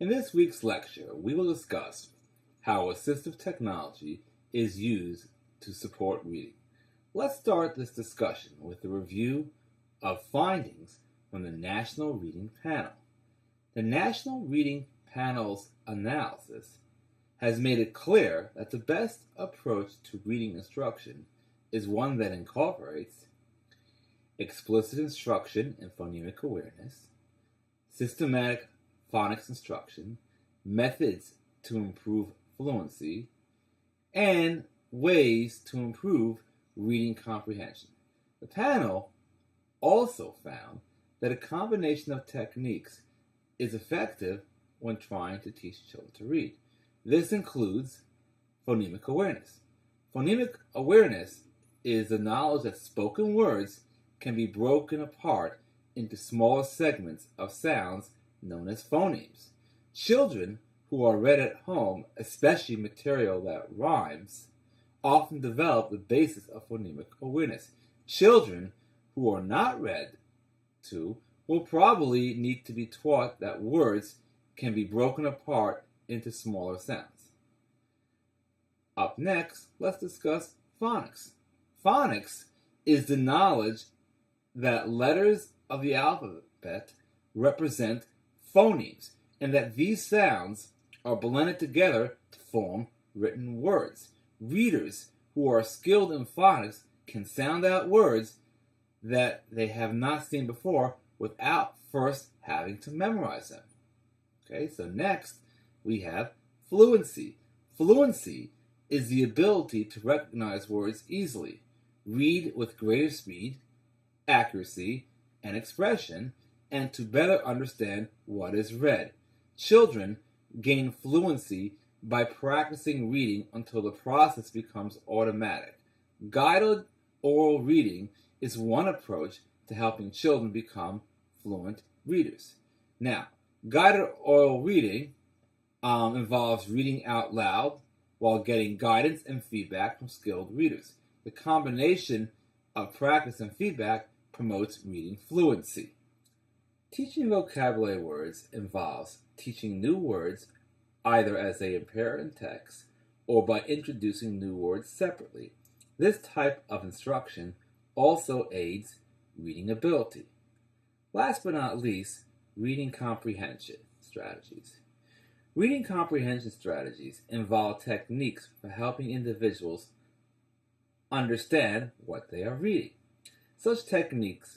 In this week's lecture, we will discuss how assistive technology is used to support reading. Let's start this discussion with a review of findings from the National Reading Panel. The National Reading Panel's analysis has made it clear that the best approach to reading instruction is one that incorporates explicit instruction in phonemic awareness, systematic phonics instruction, methods to improve fluency, and ways to improve reading comprehension. The panel also found that a combination of techniques is effective when trying to teach children to read. This includes phonemic awareness. Phonemic awareness is the knowledge that spoken words can be broken apart into smaller segments of sounds known as phonemes. Children who are read at home, especially material that rhymes, often develop the basis of phonemic awareness. Children who are not read to will probably need to be taught that words can be broken apart into smaller sounds. Up next, let's discuss phonics. Phonics is the knowledge that letters of the alphabet represent phonemes and that these sounds are blended together to form written words. Readers who are skilled in phonics can sound out words that they have not seen before without first having to memorize them. Okay, so next we have fluency. Fluency is the ability to recognize words easily, read with greater speed, accuracy, and expression, and to better understand what is read. Children gain fluency by practicing reading until the process becomes automatic. Guided oral reading is one approach to helping children become fluent readers. Now, guided oral reading involves reading out loud while getting guidance and feedback from skilled readers. The combination of practice and feedback promotes reading fluency. Teaching vocabulary words involves teaching new words either as they appear in text or by introducing new words separately. This type of instruction also aids reading ability. Last but not least, reading comprehension strategies. Reading comprehension strategies involve techniques for helping individuals understand what they are reading. Such techniques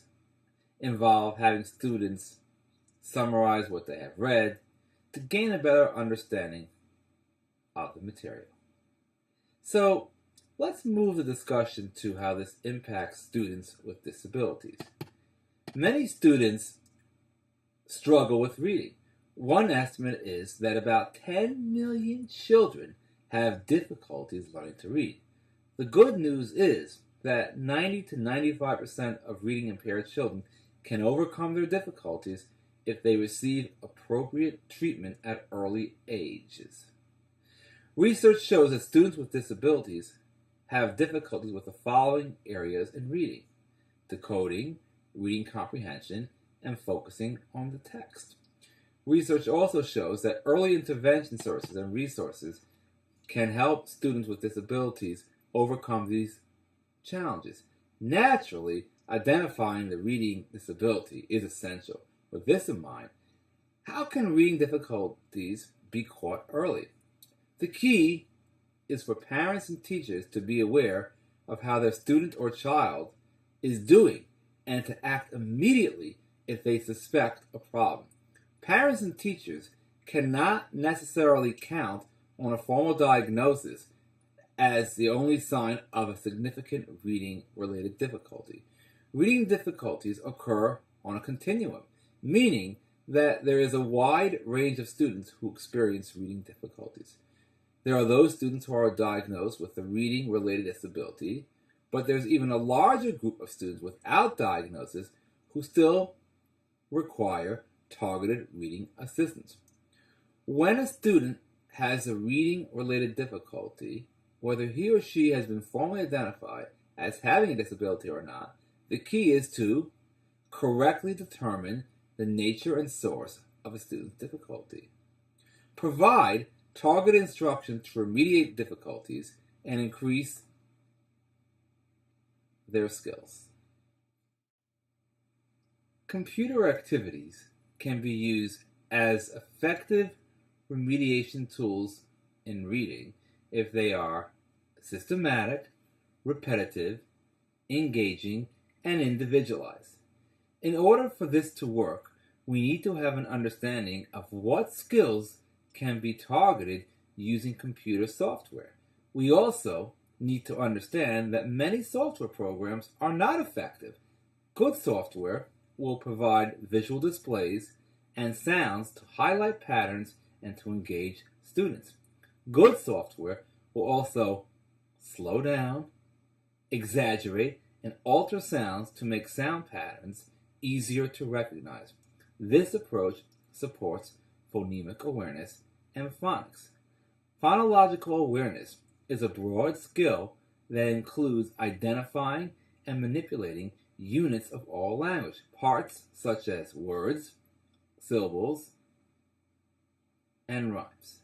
involve having students summarize what they have read to gain a better understanding of the material. So, let's move the discussion to how this impacts students with disabilities. Many students struggle with reading. One estimate is that about 10 million children have difficulties learning to read. The good news is that 90 to 95% of reading impaired children can overcome their difficulties if they receive appropriate treatment at early ages. Research shows that students with disabilities have difficulties with the following areas in reading: decoding, reading comprehension, and focusing on the text. Research also shows that early intervention services and resources can help students with disabilities overcome these challenges. Naturally, identifying the reading disability is essential. With this in mind, how can reading difficulties be caught early? The key is for parents and teachers to be aware of how their student or child is doing and to act immediately if they suspect a problem. Parents and teachers cannot necessarily count on a formal diagnosis as the only sign of a significant reading-related difficulty. Reading difficulties occur on a continuum, meaning that there is a wide range of students who experience reading difficulties. There are those students who are diagnosed with a reading-related disability, but there's even a larger group of students without diagnosis who still require targeted reading assistance. When a student has a reading-related difficulty, whether he or she has been formally identified as having a disability or not, the key is to correctly determine the nature and source of a student's difficulty. provide targeted instruction to remediate difficulties and increase their skills. Computer activities can be used as effective remediation tools in reading if they are systematic, repetitive, engaging, and individualized. In order for this to work, we need to have an understanding of what skills can be targeted using computer software. We also need to understand that many software programs are not effective. Good software will provide visual displays and sounds to highlight patterns and to engage students. Good software will also slow down, exaggerate, and alter sounds to make sound patterns easier to recognize. This approach supports phonemic awareness and phonics. Phonological awareness is a broad skill that includes identifying and manipulating units of all language, parts such as words, syllables, and rhymes.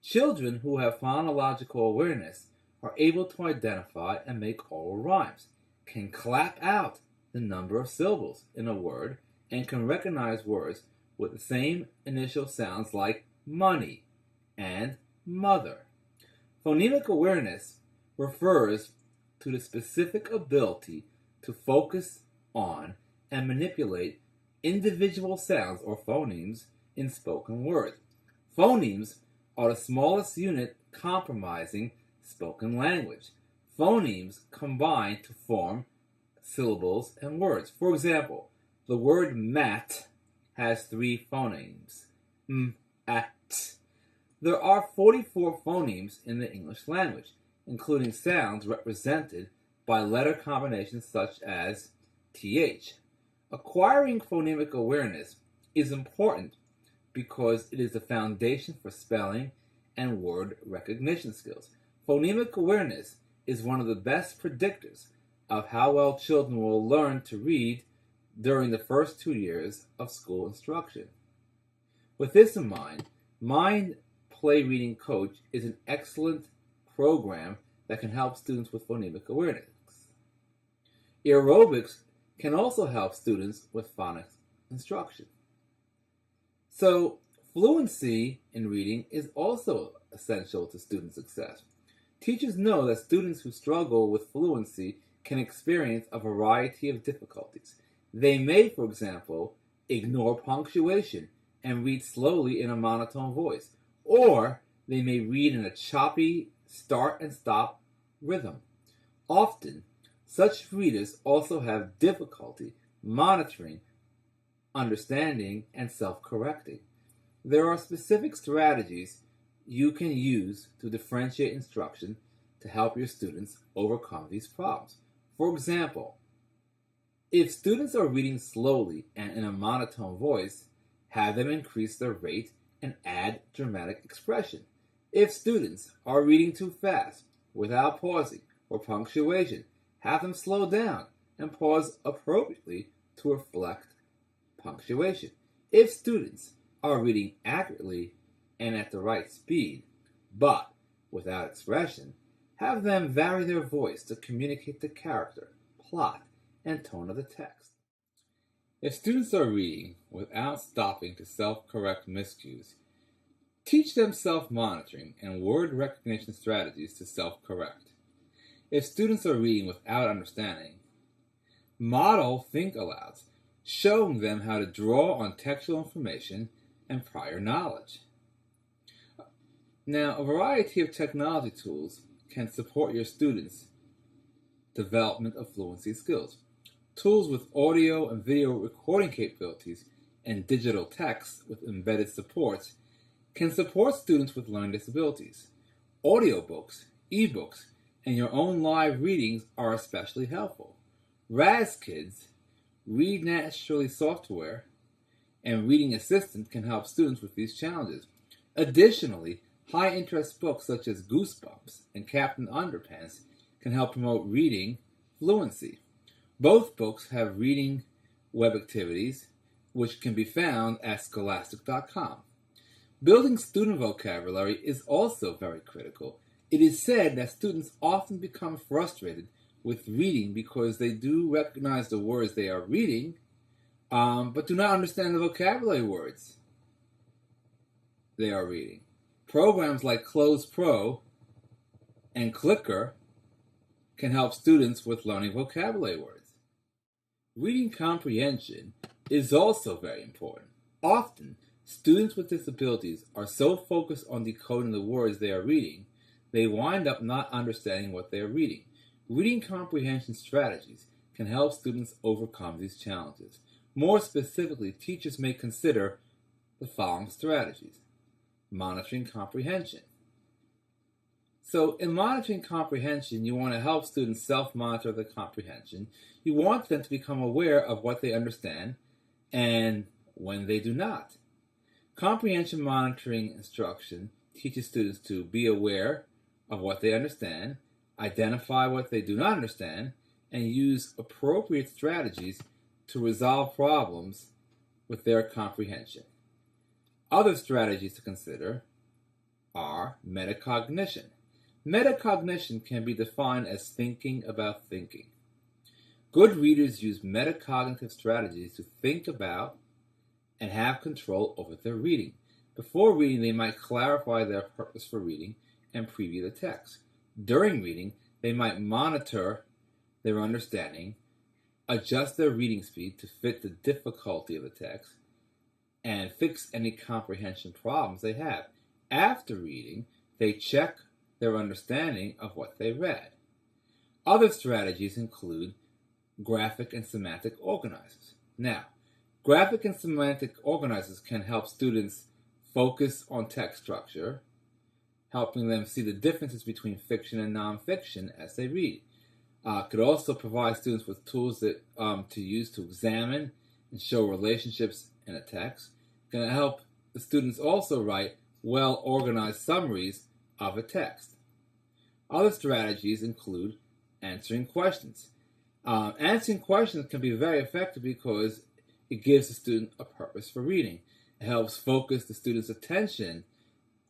Children who have phonological awareness are able to identify and make oral rhymes, can clap out the number of syllables in a word, and can recognize words with the same initial sounds like money and mother. Phonemic awareness refers to the specific ability to focus on and manipulate individual sounds or phonemes in spoken words. Phonemes are the smallest unit comprising spoken language. Phonemes combine to form syllables and words. For example, the word mat has 3 phonemes. M, at. There are 44 phonemes in the English language, including sounds represented by letter combinations such as th. Acquiring phonemic awareness is important because it is the foundation for spelling and word recognition skills. Phonemic awareness is one of the best predictors of how well children will learn to read during the first 2 years of school instruction. With this in mind, Mind Play Reading Coach is an excellent program that can help students with phonemic awareness. Aerobics can also help students with phonics instruction. So, fluency in reading is also essential to student success. Teachers know that students who struggle with fluency can experience a variety of difficulties. They may, for example, ignore punctuation and read slowly in a monotone voice, or they may read in a choppy start and stop rhythm. Often, such readers also have difficulty monitoring, understanding, and self-correcting. There are specific strategies you can use to differentiate instruction to help your students overcome these problems. For example, if students are reading slowly and in a monotone voice, have them increase their rate and add dramatic expression. If students are reading too fast, without pausing or punctuation, have them slow down and pause appropriately to reflect punctuation. If students are reading accurately and at the right speed, but without expression, have them vary their voice to communicate the character, plot, and tone of the text. If students are reading without stopping to self-correct miscues, teach them self-monitoring and word recognition strategies to self-correct. If students are reading without understanding, model think-alouds, showing them how to draw on textual information and prior knowledge. Now, a variety of technology tools can support your students' development of fluency skills. Tools with audio and video recording capabilities and digital text with embedded supports can support students with learning disabilities. Audiobooks, ebooks, and your own live readings are especially helpful. RazKids, Read Naturally software, and Reading Assistant can help students with these challenges. Additionally, high-interest books such as Goosebumps and Captain Underpants can help promote reading fluency. Both books have reading web activities, which can be found at scholastic.com. Building student vocabulary is also very critical. It is said that students often become frustrated with reading because they do recognize the words they are reading, but do not understand the vocabulary words they are reading. Programs like Close Pro and Clicker can help students with learning vocabulary words. Reading comprehension is also very important. Often, students with disabilities are so focused on decoding the words they are reading, they wind up not understanding what they are reading. Reading comprehension strategies can help students overcome these challenges. More specifically, teachers may consider the following strategies. Monitoring comprehension. So in monitoring comprehension, you want to help students self-monitor the comprehension. You want them to become aware of what they understand and when they do not. Comprehension monitoring instruction teaches students to be aware of what they understand, identify what they do not understand, and use appropriate strategies to resolve problems with their comprehension. Other strategies to consider are metacognition. Metacognition can be defined as thinking about thinking. Good readers use metacognitive strategies to think about and have control over their reading. Before reading, they might clarify their purpose for reading and preview the text. During reading, they might monitor their understanding, adjust their reading speed to fit the difficulty of the text, and fix any comprehension problems they have. After reading, they check their understanding of what they read. Other strategies include graphic and semantic organizers. Now, graphic and semantic organizers can help students focus on text structure, helping them see the differences between fiction and nonfiction as they read. Could also provide students with tools to use to examine and show relationships in a text. Can help the students also write well-organized summaries of a text. Other strategies include answering questions. Answering questions can be very effective because it gives the student a purpose for reading. It helps focus the student's attention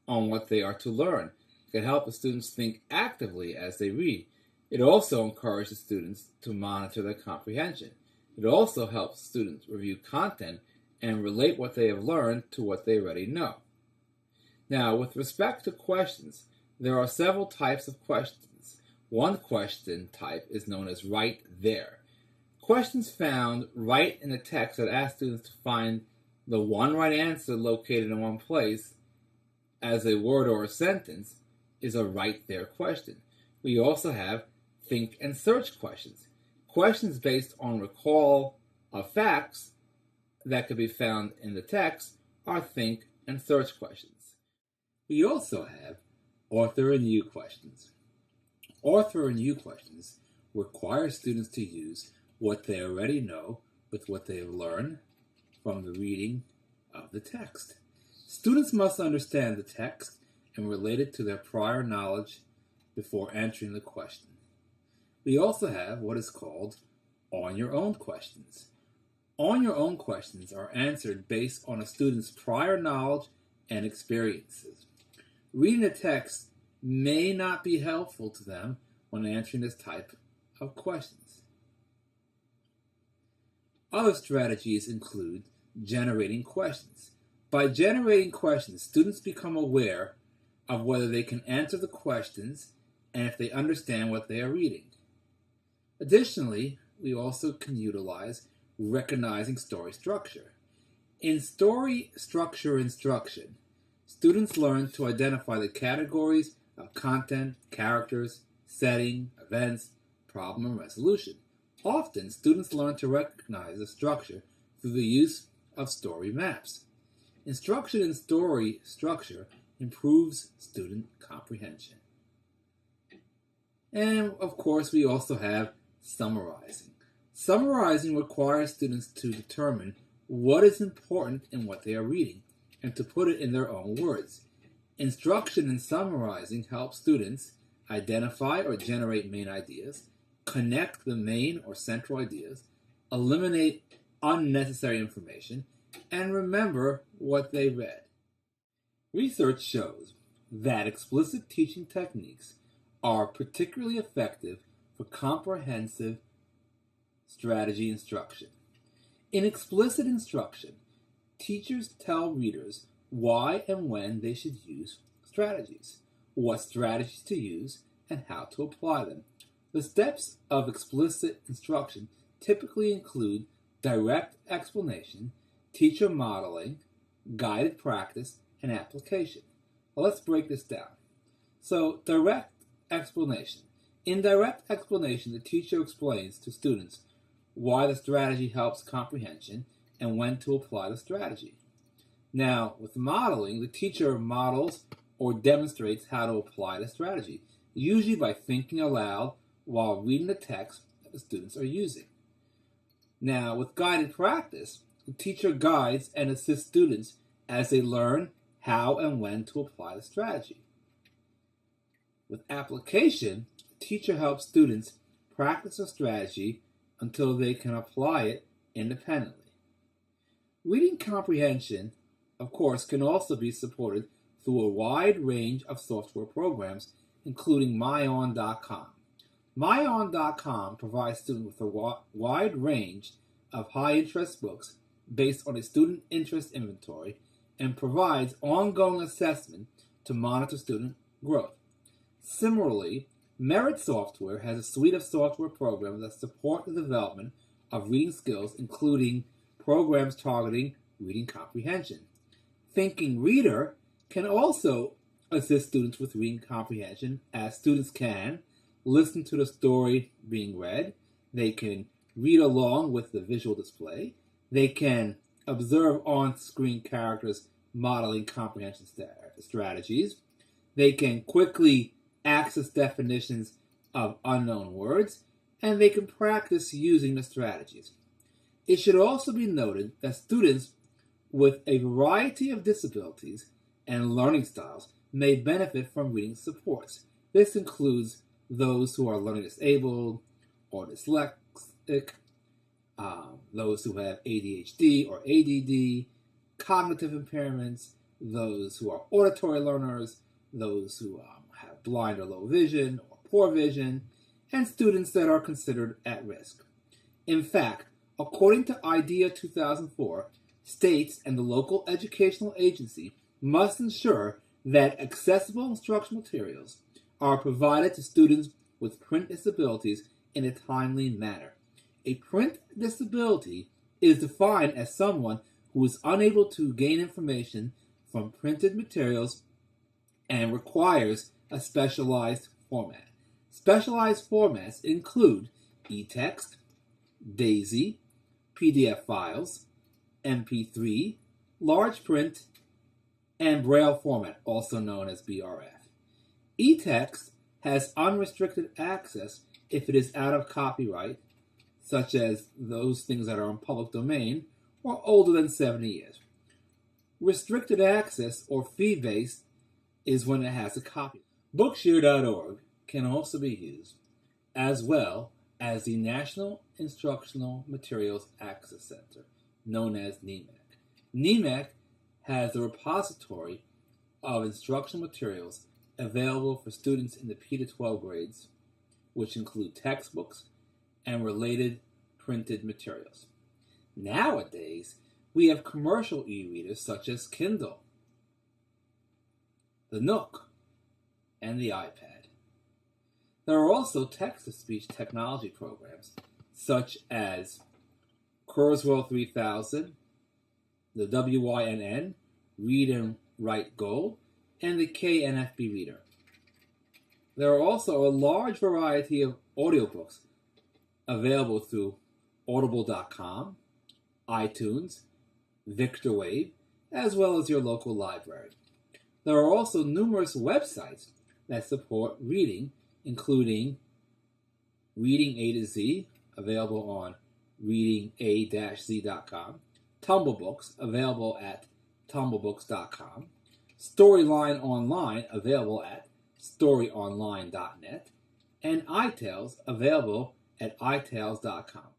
on what they are to learn. It can help the students think actively as they read. It also encourages students to monitor their comprehension. It also helps students review content and relate what they have learned to what they already know. Now, with respect to questions, there are several types of questions. One question type is known as right there. Questions found right in the text that ask students to find the one right answer located in one place as a word or a sentence is a right there question. We also have think and search questions. Questions based on recall of facts that could be found in the text are think and search questions. We also have author and you questions. Author and you questions require students to use what they already know with what they have learned from the reading of the text. Students must understand the text and relate it to their prior knowledge before answering the question. We also have what is called on your own questions. On your own questions are answered based on a student's prior knowledge and experiences. Reading a text may not be helpful to them when answering this type of questions. Other strategies include generating questions. By generating questions, students become aware of whether they can answer the questions and if they understand what they are reading. Additionally, we also can utilize recognizing story structure. In story structure instruction, students learn to identify the categories of content, characters, setting, events, problem, and resolution. Often, students learn to recognize the structure through the use of story maps. Instruction in story structure improves student comprehension. And, of course, we also have summarizing. Summarizing requires students to determine what is important in what they are reading and to put it in their own words. Instruction in summarizing helps students identify or generate main ideas, connect the main or central ideas, eliminate unnecessary information, and remember what they read. Research shows that explicit teaching techniques are particularly effective for comprehensive strategy instruction. In explicit instruction, teachers tell readers why and when they should use strategies, what strategies to use, and how to apply them. The steps of explicit instruction typically include direct explanation, teacher modeling, guided practice, and application. Well, let's break this down. So, direct explanation. In direct explanation, the teacher explains to students why the strategy helps comprehension and when to apply the strategy. Now, with modeling, the teacher models or demonstrates how to apply the strategy, usually by thinking aloud while reading the text that the students are using. Now, with guided practice, the teacher guides and assists students as they learn how and when to apply the strategy. With application, the teacher helps students practice a strategy until they can apply it independently. Reading comprehension, of course, can also be supported through a wide range of software programs, including MyOn.com. MyOn.com provides students with a wide range of high-interest books based on a student interest inventory and provides ongoing assessment to monitor student growth. Similarly, Merit Software has a suite of software programs that support the development of reading skills, including programs targeting reading comprehension. Thinking Reader can also assist students with reading comprehension, as students can listen to the story being read, they can read along with the visual display, they can observe on-screen characters modeling comprehension strategies, they can quickly access definitions of unknown words, and they can practice using the strategies. It should also be noted that students with a variety of disabilities and learning styles may benefit from reading supports. This includes those who are learning disabled or dyslexic, those who have ADHD or ADD, cognitive impairments, those who are auditory learners, those who have blind or low vision or poor vision, and students that are considered at risk. In fact, according to IDEA 2004, states and the local educational agency must ensure that accessible instructional materials are provided to students with print disabilities in a timely manner. A print disability is defined as someone who is unable to gain information from printed materials and requires a specialized format. Specialized formats include e-text, DAISY, PDF files, MP3, large print, and Braille format, also known as BRF. E-text has unrestricted access if it is out of copyright, such as those things that are in public domain or older than 70 years. Restricted access or fee-based is when it has a copy. Bookshare.org can also be used, as well as the National Instructional Materials Access Center, known as NEMAC. NEMAC has a repository of instructional materials available for students in the P-12 grades, which include textbooks and related printed materials. Nowadays, we have commercial e-readers such as Kindle, the Nook, and the iPad. There are also text-to-speech technology programs such as Kurzweil 3000, the WYNN, Read and Write Gold, and the KNFB Reader. There are also a large variety of audiobooks available through Audible.com, iTunes, VictorWave, as well as your local library. There are also numerous websites that support reading, including Reading A to Z, available on readinga-z.com, Tumblebooks, available at tumblebooks.com, Storyline Online, available at storyonline.net, and iTales, available at itales.com.